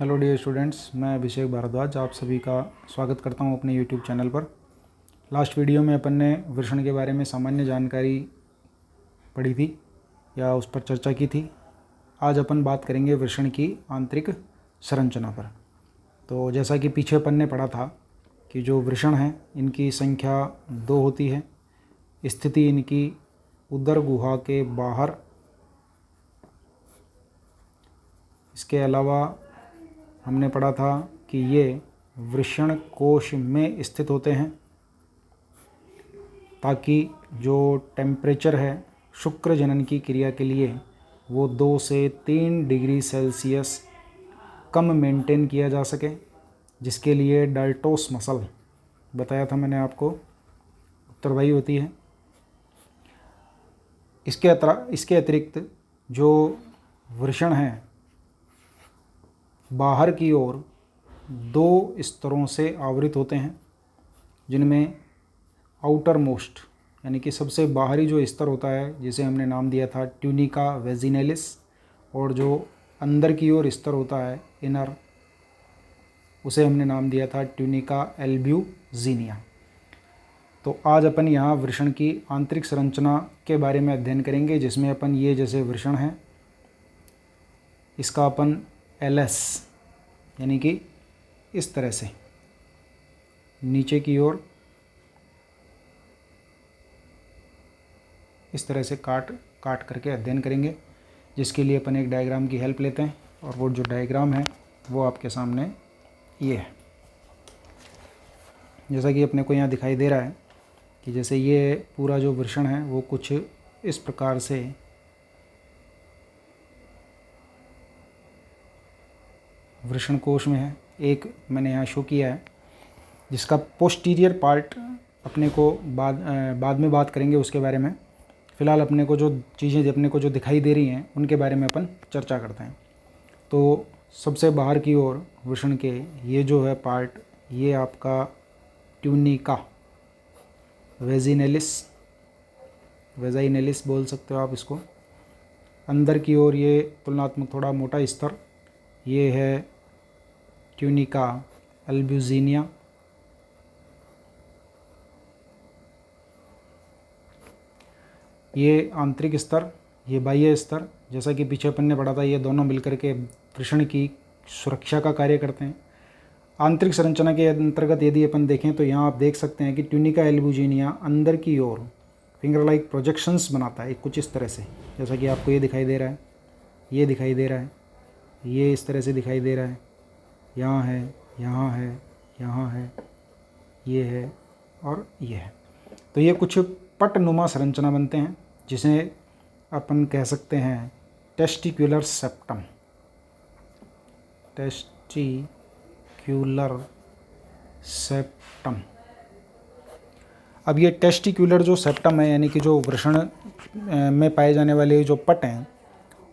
Hello dear students, मैं अभिषेक भारद्वाज आप सभी का स्वागत करता हूं अपने यूट्यूब चैनल पर। लास्ट वीडियो में अपन ने वृषण के बारे में सामान्य जानकारी पढ़ी थी या उस पर चर्चा की थी। आज अपन बात करेंगे वृषण की आंतरिक संरचना पर। तो जैसा कि पीछे अपन ने पढ़ा था कि जो वृषण हैं इनकी संख्या 2 होती है। स्थिति इनकी उदर गुहा के बाहर, इसके अलावा हमने पढ़ा था कि ये वृषण कोश में स्थित होते हैं ताकि जो टेम्परेचर है शुक्र जनन की क्रिया के लिए वो 2 से 3 डिग्री सेल्सियस कम मेंटेन किया जा सके, जिसके लिए डाल्टोस मसल बताया था मैंने आपको उत्तरदायी होती है। इसके अतिरिक्त जो वृषण हैं बाहर की ओर 2 स्तरों से आवृत होते हैं, जिनमें आउटर मोस्ट यानी कि सबसे बाहरी जो स्तर होता है जिसे हमने नाम दिया था ट्यूनिका वेजिनेलिस, और जो अंदर की ओर स्तर होता है इनर, उसे हमने नाम दिया था ट्यूनिका एल्ब्यूजिनिया। तो आज अपन यहाँ वृषण की आंतरिक संरचना के बारे में अध्ययन करेंगे, जिसमें अपन ये जैसे वृषण हैं इसका अपन एलएस यानी कि इस तरह से नीचे की ओर इस तरह से काट करके अध्ययन करेंगे, जिसके लिए अपन एक डायग्राम की हेल्प लेते हैं। और वो जो डायग्राम है वो आपके सामने ये है। जैसा कि अपने को यहाँ दिखाई दे रहा है कि जैसे ये पूरा जो वृषण है वो कुछ इस प्रकार से वृषण कोश में है। एक मैंने यहाँ शो किया है जिसका पोस्टीरियर पार्ट अपने को बाद में बात करेंगे उसके बारे में। फ़िलहाल अपने को जो चीज़ें अपने को जो दिखाई दे रही हैं उनके बारे में अपन चर्चा करते हैं। तो सबसे बाहर की ओर वृषण के ये जो है पार्ट, ये आपका ट्यूनिका वेजाइनेलिस बोल सकते हो आप इसको। अंदर की ओर ये तुलनात्मक थोड़ा मोटा स्तर, ये है ट्यूनिका एल्ब्यूजिनिया। ये आंतरिक स्तर, ये बाह्य स्तर। जैसा कि पीछे अपन ने पढ़ा था, ये दोनों मिलकर के वृषण की सुरक्षा का कार्य करते हैं। आंतरिक संरचना के अंतर्गत यदि अपन देखें तो यहाँ आप देख सकते हैं कि ट्यूनिका एल्ब्यूजिनिया अंदर की ओर फिंगर लाइक प्रोजेक्शंस बनाता है कुछ इस तरह से, जैसा कि आपको ये दिखाई दे रहा है, ये दिखाई दे रहा है, ये इस तरह से दिखाई दे रहा है, यहाँ है, यहाँ है, यहाँ है, ये है और ये है। तो ये कुछ पटनुमा संरचना बनते हैं, जिसे अपन कह सकते हैं टेस्टिक्युलर सेप्टम। Testicular septum. अब ये टेस्टिक्युलर जो सेप्टम है यानी कि जो वृषण में पाए जाने वाले जो पट हैं,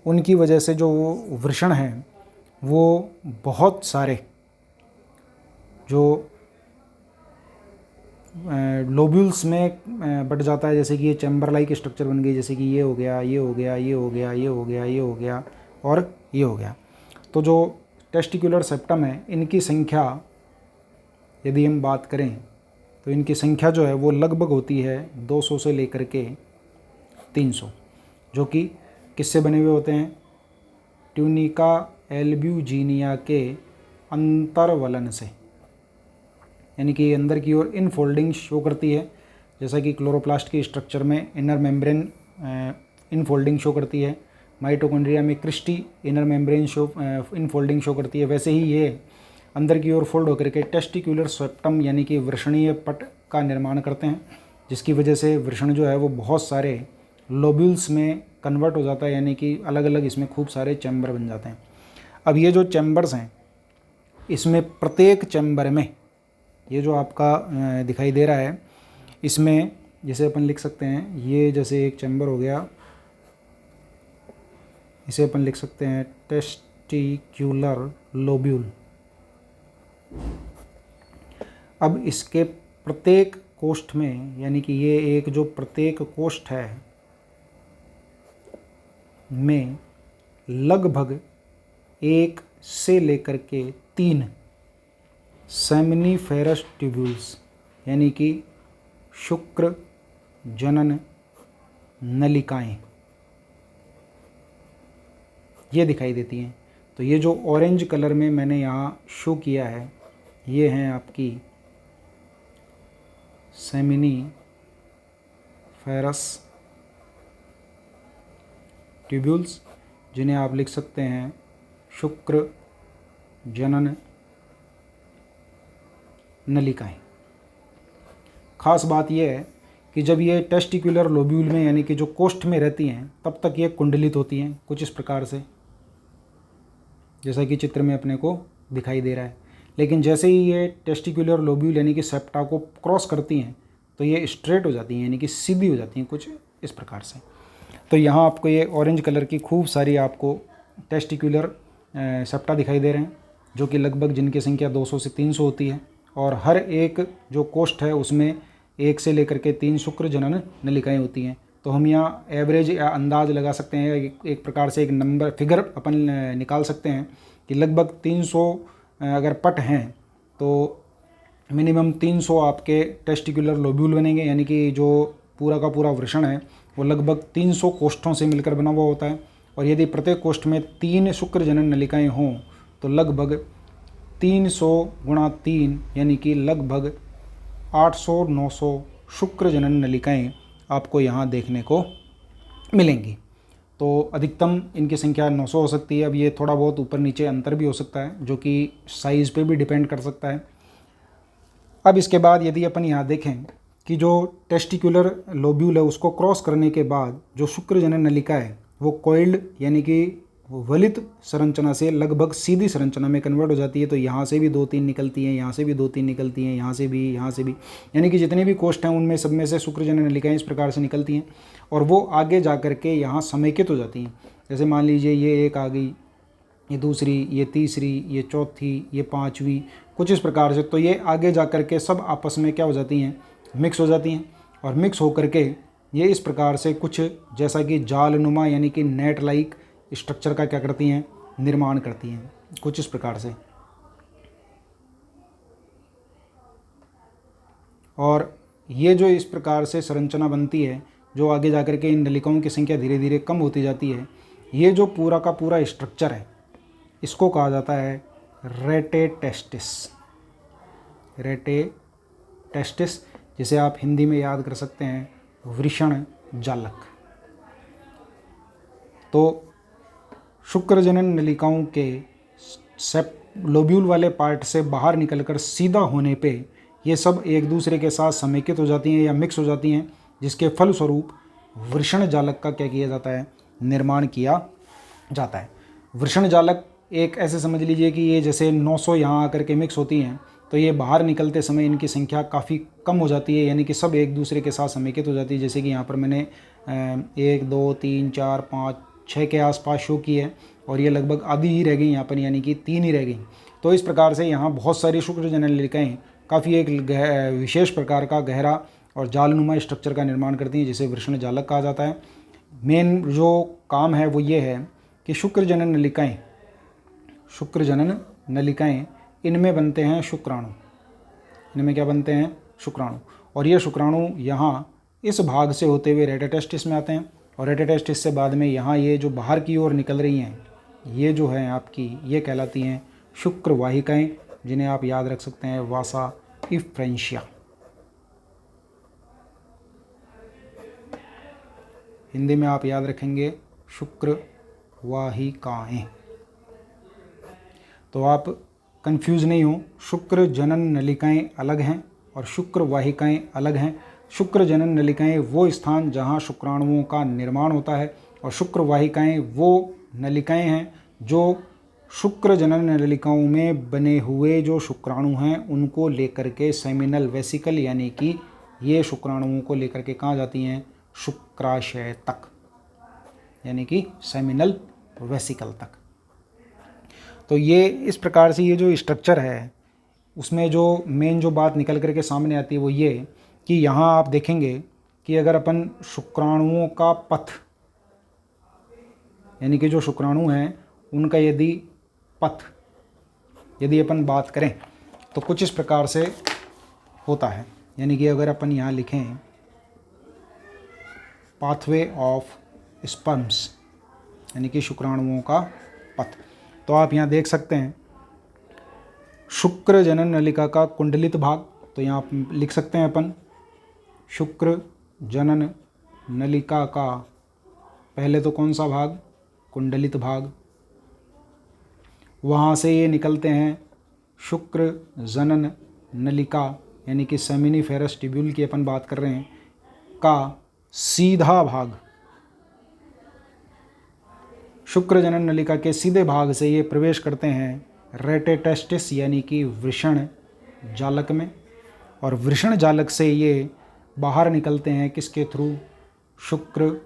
उनकी वजह से जो वृषण हैं वो बहुत सारे जो लोब्यूल्स में बट जाता है। जैसे कि ये चैम्बर लाइक स्ट्रक्चर बन गई, जैसे कि ये हो गया, ये हो गया, ये हो गया, ये हो गया, ये हो गया और ये हो गया। तो जो टेस्टिकुलर सेप्टम है इनकी संख्या यदि हम बात करें तो इनकी संख्या जो है वो लगभग होती है 200 से लेकर के 300, जो कि किससे बने हुए होते हैं? ट्यूनिका एल्ब्यूजिनिया के अंतर्वलन से, यानी कि अंदर की ओर इनफोल्डिंग शो करती है। जैसा कि क्लोरोप्लास्ट की स्ट्रक्चर में इनर मेम्ब्रेन इनफोल्डिंग शो करती है, माइटोकॉन्ड्रिया में cristae inner membrane infolding show करती है, वैसे ही ये अंदर की ओर फोल्ड होकर के टेस्टिक्युलर सेप्टम यानी कि वृषणीय पट का निर्माण करते हैं, जिसकी वजह से वृषण जो है वो बहुत सारे लोब्यूल्स में कन्वर्ट हो जाता है, यानी कि अलग अलग इसमें खूब सारे चैम्बर बन जाते हैं। अब ये जो चैम्बर्स हैं इसमें प्रत्येक चैम्बर में ये जो आपका दिखाई दे रहा है, इसमें जैसे अपन लिख सकते हैं, ये जैसे एक चैम्बर हो गया, इसे अपन लिख सकते हैं टेस्टिक्युलर लोब्यूल। अब इसके प्रत्येक कोष्ठ में, यानी कि ये एक जो प्रत्येक कोष्ठ है में लगभग 1 से लेकर के 3 सेमिनिफेरस ट्यूब्यूल्स यानी कि शुक्र जनन नलिकाएं ये दिखाई देती हैं। तो ये जो ऑरेंज कलर में मैंने यहाँ शो किया है ये हैं आपकी सेमिनिफेरस ट्यूब्यूल्स, जिन्हें आप लिख सकते हैं शुक्र जनन नलिकाएं। खास बात यह है कि जब ये टेस्टिकुलर लोब्यूल में यानी कि जो कोष्ठ में रहती हैं तब तक ये कुंडलित होती हैं कुछ इस प्रकार से, जैसा कि चित्र में अपने को दिखाई दे रहा है। लेकिन जैसे ही ये टेस्टिकुलर लोब्यूल यानी कि सेप्टा को क्रॉस करती हैं तो ये स्ट्रेट हो जाती हैं यानी कि सीधी हो जाती हैं कुछ इस प्रकार से। तो यहाँ आपको ये ऑरेंज कलर की खूब सारी आपको टेस्टिकुलर सेप्टा दिखाई दे रहे हैं, जो कि लगभग जिनकी संख्या 200 से 300 होती है, और हर एक जो कोष्ठ है उसमें 1 से लेकर के 3 शुक्र जनन नलिकाएं होती हैं। तो हम यहाँ एवरेज या अंदाज लगा सकते हैं, एक प्रकार से एक नंबर फिगर अपन निकाल सकते हैं कि लगभग 300 अगर पट हैं तो मिनिमम 300 आपके टेस्टिकुलर लोब्यूल बनेंगे, यानी कि जो पूरा का पूरा वृषण है वो लगभग 300 कोष्ठों से मिलकर बना हुआ होता है। और यदि प्रत्येक कोष्ठ में 3 शुक्र जनन नलिकाएं हों तो लगभग 300 गुणा 3 यानी कि लगभग 800-900 शुक्र जनन नलिकाएं आपको यहाँ देखने को मिलेंगी। तो अधिकतम इनकी संख्या 900 हो सकती है। अब ये थोड़ा बहुत ऊपर नीचे अंतर भी हो सकता है, जो कि साइज़ पे भी डिपेंड कर सकता है। अब इसके बाद यदि अपन यहाँ देखें कि जो टेस्टिकुलर लोब्यूल है उसको क्रॉस करने के बाद जो शुक्र जनन नलिका है वो कॉइल्ड यानी कि वलित संरचना से लगभग सीधी संरचना में कन्वर्ट हो जाती है। तो यहाँ से भी 2-3 निकलती हैं, यहाँ से भी 2-3 निकलती हैं, यहाँ से भी, यानी कि जितने भी कोष्ठ हैं उनमें सब में से शुक्र जनन नलिकाएं इस प्रकार से निकलती हैं और वो आगे जा कर के यहाँ समेकित हो जाती हैं। जैसे मान लीजिए ये एक आ गई, ये दूसरी, ये तीसरी, ये चौथी, ये पाँचवीं, कुछ इस प्रकार से। तो ये आगे जा कर के सब आपस में क्या हो जाती हैं, मिक्स हो जाती हैं, और मिक्स होकर के ये इस प्रकार से कुछ जैसा कि जालनुमा यानी कि नेट लाइक स्ट्रक्चर का क्या करती हैं, निर्माण करती हैं कुछ इस प्रकार से। और ये जो इस प्रकार से संरचना बनती है जो आगे जा कर के इन नलिकाओं की संख्या धीरे धीरे कम होती जाती है, ये जो पूरा का पूरा स्ट्रक्चर है इसको कहा जाता है रेटेटेस्टिस। रेटेटेस्टिस जिसे आप हिंदी में याद कर सकते हैं वृषण जालक। तो शुक्र जनन नलिकाओं के लोब्यूल वाले पार्ट से बाहर निकलकर सीधा होने पे ये सब एक दूसरे के साथ समेकित हो जाती हैं या मिक्स हो जाती हैं, जिसके फलस्वरूप वृषण जालक का क्या किया जाता है, निर्माण किया जाता है। वृषण जालक एक ऐसे समझ लीजिए कि ये जैसे 900 यहाँ आकर के मिक्स होती हैं तो ये बाहर निकलते समय इनकी संख्या काफ़ी कम हो जाती है, यानी कि सब एक दूसरे के साथ समेकित हो जाती है। जैसे कि यहाँ पर मैंने 1 2 3 4 5 6 के आसपास शो की है और ये लगभग आधी ही रह गई यहाँ पर, यानी कि 3 ही रह गई। तो इस प्रकार से यहाँ बहुत सारी शुक्र जनन नलिकाएं काफ़ी एक विशेष प्रकार का गहरा और जालनुमा स्ट्रक्चर का निर्माण करती हैं, जिसे वृषण जालक कहा जाता है। मेन जो काम है वो ये है कि शुक्र जनन नलिकाएं इनमें बनते हैं शुक्राणु। इनमें क्या बनते हैं, शुक्राणु। और ये शुक्राणु यहाँ इस भाग से होते हुए रेटेटेस्टिस में आते हैं और रेटेटेस्टिस से बाद में यहाँ ये जो बाहर की ओर निकल रही हैं ये जो है आपकी, ये कहलाती हैं शुक्र वाहिकाएँ, जिन्हें आप याद रख सकते हैं वासा इफ्रेंशिया। हिंदी में आप याद रखेंगे शुक्र वाहिकाएँ। तो आप कंफ्यूज नहीं हो, शुक्र जनन नलिकाएं अलग हैं और शुक्र वाहिकाएं अलग हैं। शुक्र जनन नलिकाएं वो स्थान जहां शुक्राणुओं का निर्माण होता है और शुक्र वाहिकाएं वो नलिकाएं हैं जो शुक्र जनन नलिकाओं में बने हुए जो शुक्राणु हैं उनको लेकर के सेमिनल वेसिकल यानी कि ये शुक्राणुओं को लेकर के कहाँ जाती हैं, शुक्राशय तक, यानी कि सेमिनल वेसिकल तक। तो ये इस प्रकार से ये जो स्ट्रक्चर है उसमें जो मेन जो बात निकल करके सामने आती है वो ये कि यहाँ आप देखेंगे कि अगर अपन शुक्राणुओं का पथ यानी कि जो शुक्राणु हैं उनका यदि पथ यदि अपन बात करें तो कुछ इस प्रकार से होता है। यानी कि अगर अपन यहाँ लिखें पाथवे ऑफ स्पर्म्स, यानी कि शुक्राणुओं का पथ, तो आप यहाँ देख सकते हैं शुक्र जनन नलिका का कुंडलित भाग, तो यहाँ आप लिख सकते हैं अपन शुक्र जनन नलिका का पहले तो कौन सा भाग, कुंडलित भाग, वहाँ से ये निकलते हैं शुक्र जनन नलिका यानी कि सेमिनिफेरस ट्यूब्यूल की अपन बात कर रहे हैं का सीधा भाग, शुक्र जनन नलिका के सीधे भाग से ये प्रवेश करते हैं रेटेटेस्टिस यानी कि वृषण जालक में, और वृषण जालक से ये बाहर निकलते हैं किसके थ्रू, शुक्र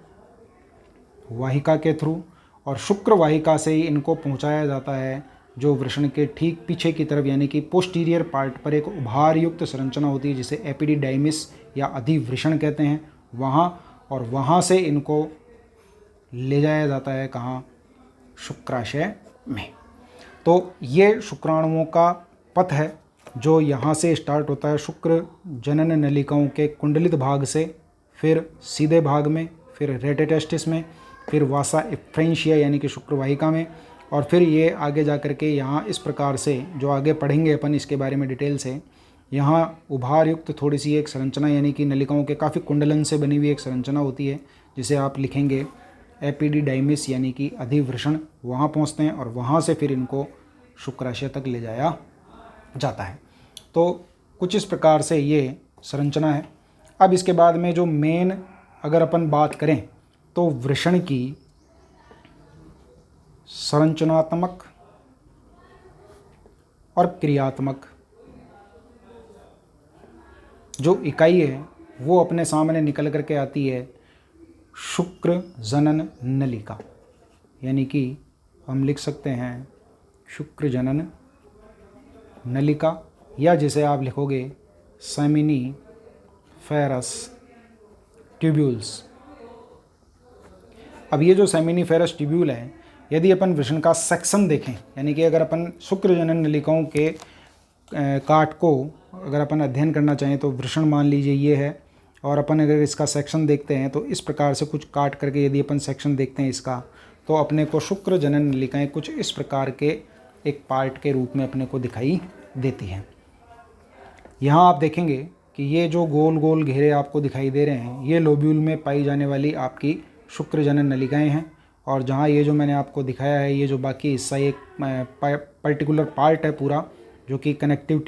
वाहिका के थ्रू, और शुक्र वाहिका से ही इनको पहुंचाया जाता है जो वृषण के ठीक पीछे की तरफ यानी कि पोस्टीरियर पार्ट पर एक उभार युक्त संरचना होती है जिसे एपिडिडाइमिस या अधिवृषण कहते हैं, वहाँ, और वहाँ से इनको ले जाया जाता है कहाँ, शुक्राशय में। तो ये शुक्राणुओं का पथ है जो यहाँ से स्टार्ट होता है शुक्र जनन नलिकाओं के कुंडलित भाग से, फिर सीधे भाग में, फिर रेटेटेस्टिस में, फिर वासा इफ्रेंशिया यानी कि शुक्रवाहिका में, और फिर ये आगे जा कर के यहाँ इस प्रकार से जो आगे पढ़ेंगे अपन इसके बारे में डिटेल से, यहाँ उभार युक्त थोड़ी सी एक संरचना यानी कि नलिकाओं के काफ़ी कुंडलन से बनी हुई एक संरचना होती है जिसे आप लिखेंगे एपिडिडाइमिस यानी कि अधिवृषण, वहाँ पहुँचते हैं और वहाँ से फिर इनको शुक्राशय तक ले जाया जाता है। तो कुछ इस प्रकार से ये संरचना है। अब इसके बाद में जो मेन अगर अपन बात करें तो वृषण की संरचनात्मक और क्रियात्मक जो इकाई है वो अपने सामने निकल करके आती है शुक्र जनन नलिका, यानी कि हम लिख सकते हैं शुक्र जनन नलिका, या जिसे आप लिखोगे सेमिनिफेरस ट्यूब्यूल्स। अब ये जो सेमिनिफेरस ट्यूब्यूल है, यदि अपन वृषण का सेक्शन देखें, यानी कि अगर अपन शुक्र जनन नलिकाओं के काट को अगर अपन अध्ययन करना चाहें तो वृषण मान लीजिए ये है, और अपन अगर इसका सेक्शन देखते हैं तो इस प्रकार से कुछ काट करके यदि अपन सेक्शन देखते हैं इसका, तो अपने को शुक्र जनन नलिकाएं कुछ इस प्रकार के एक पार्ट के रूप में अपने को दिखाई देती हैं। यहाँ आप देखेंगे कि ये जो गोल गोल घेरे आपको दिखाई दे रहे हैं ये लोब्यूल में पाई जाने वाली आपकी शुक्र जनन नलिकाएं हैं, और जहाँ ये जो मैंने आपको दिखाया है ये जो बाकी हिस्सा एक पर्टिकुलर पार्ट है पूरा जो कि कनेक्टिव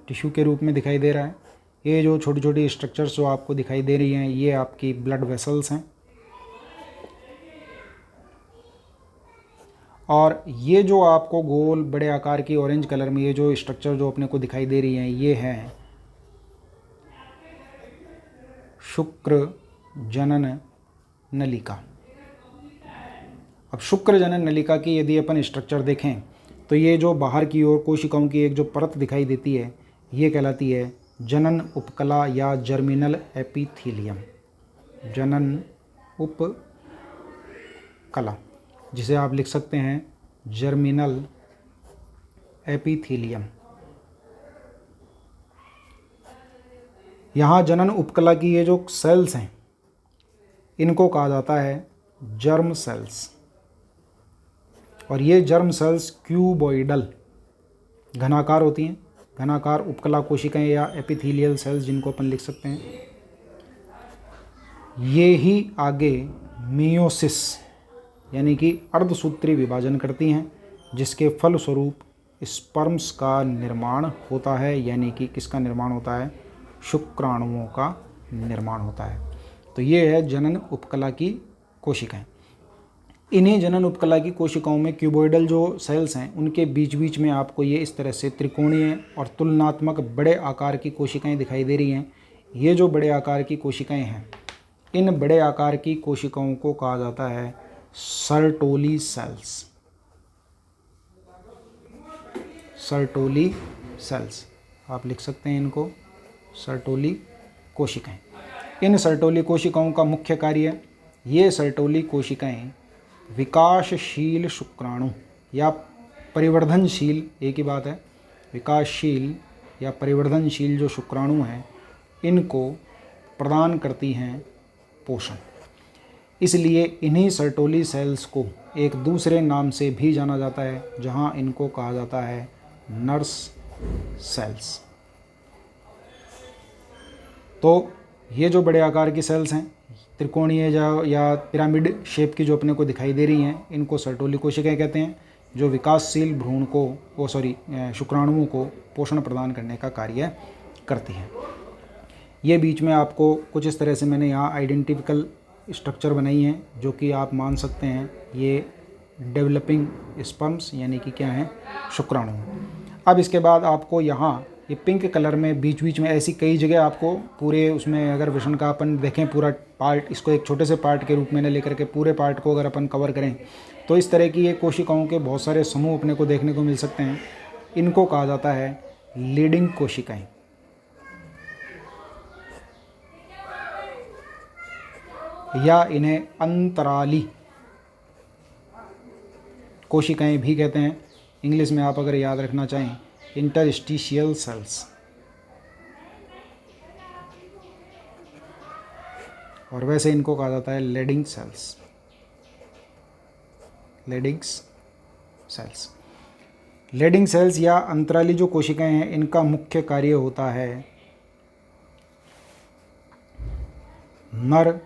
टिश्यू के रूप में दिखाई दे रहा है। ये जो छोटी छोटी स्ट्रक्चर्स जो आपको दिखाई दे रही हैं ये आपकी ब्लड वेसल्स हैं, और ये जो आपको गोल बड़े आकार की ऑरेंज कलर में ये जो स्ट्रक्चर जो अपने को दिखाई दे रही हैं ये हैं शुक्र जनन नलिका। अब शुक्र जनन नलिका की यदि अपन स्ट्रक्चर देखें तो ये जो बाहर की ओर कोशिकाओं की एक जो परत दिखाई देती है ये कहलाती है जनन उपकला या जर्मिनल एपिथीलियम, जनन उपकला, जिसे आप लिख सकते हैं जर्मिनल एपिथीलियम। यहाँ जनन उपकला की ये जो सेल्स हैं इनको कहा जाता है जर्म सेल्स, और ये जर्म सेल्स क्यूबॉइडल घनाकार होती हैं, घनाकार उपकला कोशिकाएं या एपिथेलियल सेल्स जिनको अपन लिख सकते हैं। ये ही आगे मियोसिस यानी कि अर्धसूत्री विभाजन करती हैं जिसके फलस्वरूप स्पर्म्स का निर्माण होता है, यानी कि किसका निर्माण होता है, शुक्राणुओं का निर्माण होता है। तो ये है जनन उपकला की कोशिकाएं। इन्हीं जनन उपकला की कोशिकाओं में क्यूबॉइडल जो सेल्स हैं उनके बीच बीच में आपको ये इस तरह से त्रिकोणीय और तुलनात्मक बड़े आकार की कोशिकाएं दिखाई दे रही हैं। ये जो बड़े आकार की कोशिकाएं हैं इन बड़े आकार की कोशिकाओं को कहा जाता है सर्टोली सेल्स, सर्टोली सेल्स आप लिख सकते हैं इनको सर्टोली कोशिकाएं। इन सर्टोली कोशिकाओं का मुख्य कार्य, ये सर्टोली कोशिकाएं विकासशील शुक्राणु या परिवर्धनशील, एक ही बात है, विकासशील या परिवर्धनशील जो शुक्राणु हैं इनको प्रदान करती हैं पोषण। इसलिए इन्हीं सर्टोली सेल्स को एक दूसरे नाम से भी जाना जाता है, जहां इनको कहा जाता है नर्स सेल्स। तो ये जो बड़े आकार की सेल्स हैं, त्रिकोणीय या पिरामिड शेप की जो अपने को दिखाई दे रही हैं, इनको सर्टोली कोशिकाएं कहते हैं, जो विकासशील भ्रूण को शुक्राणुओं को पोषण प्रदान करने का कार्य करती हैं। ये बीच में आपको कुछ इस तरह से मैंने यहाँ आइडेंटिफिकल स्ट्रक्चर बनाई हैं, जो कि आप मान सकते हैं ये डेवलपिंग स्पर्म्स यानी कि क्या है, शुक्राणु। अब इसके बाद आपको यहाँ ये पिंक कलर में बीच बीच में ऐसी कई जगह आपको पूरे उसमें, अगर वृषण का अपन देखें पूरा पार्ट, इसको एक छोटे से पार्ट के रूप में लेकर के पूरे पार्ट को अगर अपन कवर करें तो इस तरह की ये कोशिकाओं के बहुत सारे समूह अपने को देखने को मिल सकते हैं। इनको कहा जाता है लीडिंग कोशिकाएं, या इन्हें अंतराली कोशिकाएं भी कहते हैं। इंग्लिश में आप अगर याद रखना चाहें, इंटरस्टिशियल सेल्स। और वैसे इनको कहा जाता है Leydig cells, Leydig cells. Leydig cells या अंतराली जो कोशिकाएं हैं, इनका मुख्य कार्य होता है नर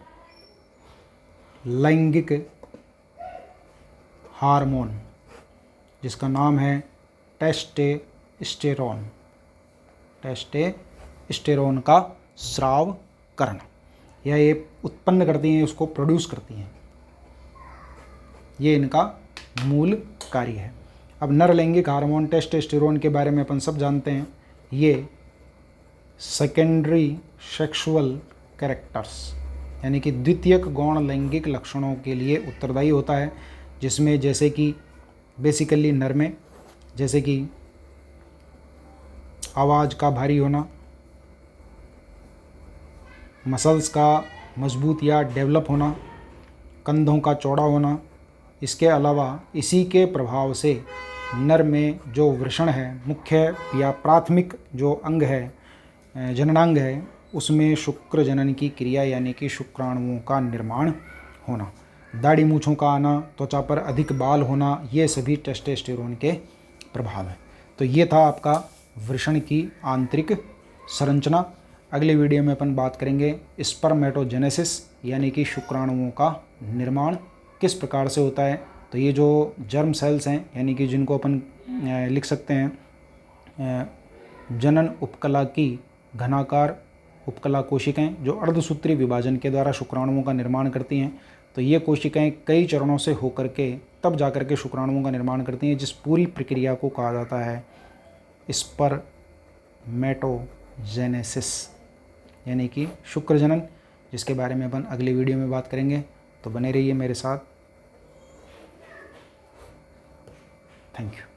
लैंगिक हार्मोन, जिसका नाम है टेस्टोस्टेरोन, टेस्टोस्टेरोन का स्राव करना, या ये उत्पन्न करती हैं, उसको प्रोड्यूस करती हैं। ये इनका मूल कार्य है। अब नर लैंगिक हार्मोन टेस्टोस्टेरोन के बारे में अपन सब जानते हैं। ये सेकेंडरी सेक्सुअल कैरेक्टर्स यानी कि द्वितीयक गौण लैंगिक लक्षणों के लिए उत्तरदायी होता है, जिसमें जैसे कि बेसिकली नर में जैसे कि आवाज़ का भारी होना, मसल्स का मजबूत या डेवलप होना, कंधों का चौड़ा होना। इसके अलावा इसी के प्रभाव से नर में जो वृषण है, मुख्य या प्राथमिक जो अंग है, जननांग है, उसमें शुक्र जनन की क्रिया यानी कि शुक्राणुओं का निर्माण होना, दाढ़ी मूछों का आना, त्वचा पर अधिक बाल होना, ये सभी टेस्टोस्टेरोन के प्रभाव हैं। तो ये था आपका वृषण की आंतरिक संरचना। अगले वीडियो में अपन बात करेंगे स्पर्मेटोजेनेसिस यानी कि शुक्राणुओं का निर्माण किस प्रकार से होता है। तो ये जो जर्म सेल्स हैं यानी कि जिनको अपन लिख सकते हैं जनन उपकला की घनाकार उपकला कोशिकाएं, जो अर्धसूत्री विभाजन के द्वारा शुक्राणुओं का निर्माण करती हैं। तो ये कोशिकाएं कई चरणों से होकर के तब जाकर के शुक्राणुओं का निर्माण करती हैं, जिस पूरी प्रक्रिया को कहा जाता है स्पर्मेटोजेनेसिस यानी कि शुक्र जनन, जिसके बारे में अपन अगले वीडियो में बात करेंगे। तो बने रहिए मेरे साथ। Thank you.